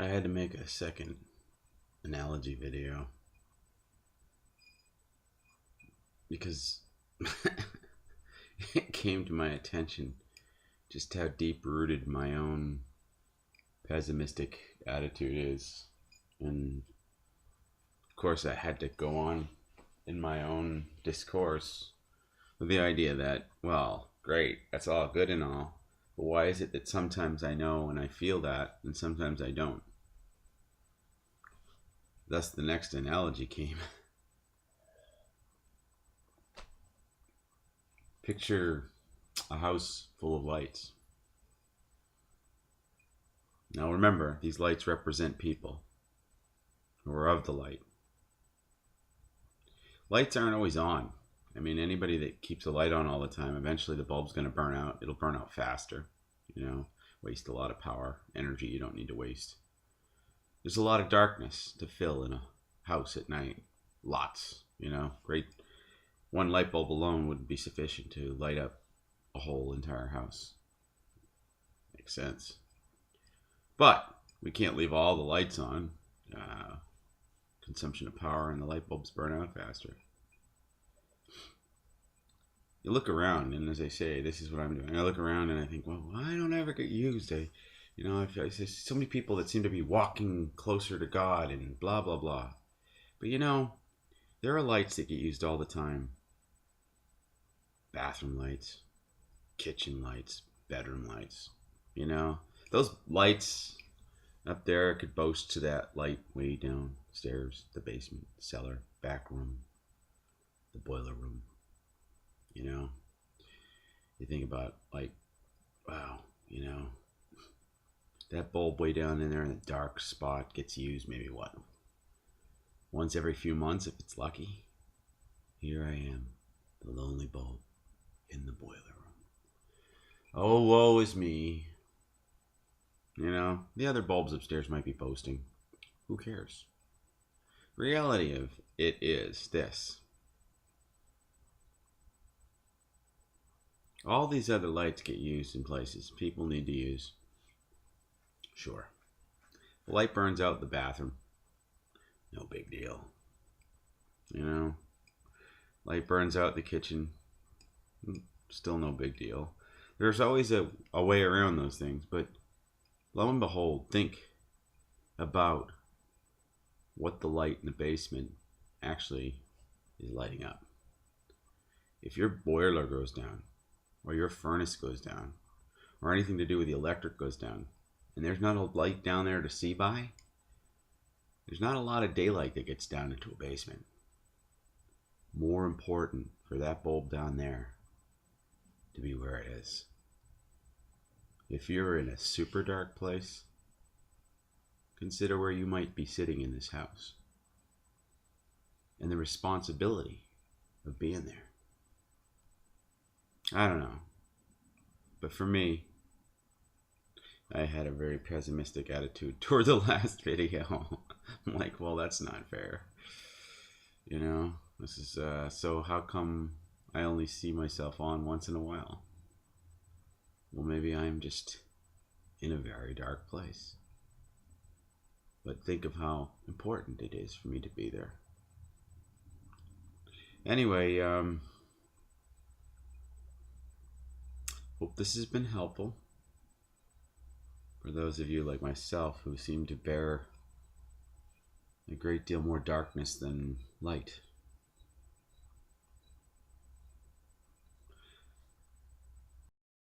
I had to make a second analogy video because it came to my attention just how deep rooted my own pessimistic attitude is. And of course, I had to go on in my own discourse with the idea that, well, great, that's all good and all, but why is it that sometimes I know and I feel that and sometimes I don't? Thus, the next analogy came. Picture a house full of lights. Now remember, these lights represent people who are of the light. Lights aren't always on. I mean, anybody that keeps a light on all the time, eventually the bulb's going to burn out. It'll burn out faster, waste a lot of power, energy you don't need to waste. There's a lot of darkness to fill in a house at night. Lots, great. One light bulb alone wouldn't be sufficient to light up a whole entire house. Makes sense. But we can't leave all the lights on. Consumption of power and the light bulbs burn out faster. You look around, and as I say, this is what I'm doing. I look around and I think, well, why don't I ever get used? I see so many people that seem to be walking closer to God and blah, blah, blah. But there are lights that get used all the time. Bathroom lights, kitchen lights, bedroom lights. Those lights up there could boast to that light way downstairs, the basement, cellar, back room, the boiler room. You think about wow, that bulb way down in there in the dark spot gets used maybe once every few months if it's lucky. Here I am, the lonely bulb in the boiler room. Oh, woe is me. The other bulbs upstairs might be boasting. Who cares? Reality of it is this. All these other lights get used in places people need to use. Sure. The light burns out the bathroom. No big deal. Light burns out the kitchen. Still no big deal. There's always a way around those things, but lo and behold, think about what the light in the basement actually is lighting up. If your boiler goes down, or your furnace goes down, or anything to do with the electric goes down, and there's not a light down there to see by, there's not a lot of daylight that gets down into a basement. More important for that bulb down there to be where it is. If you're in a super dark place, consider where you might be sitting in this house and the responsibility of being there. I don't know. But for me, I had a very pessimistic attitude toward the last video. I'm like, well, that's not fair. This is, so how come I only see myself on once in a while? Well, maybe I'm just in a very dark place. But think of how important it is for me to be there. Anyway, hope this has been helpful for those of you like myself who seem to bear a great deal more darkness than light.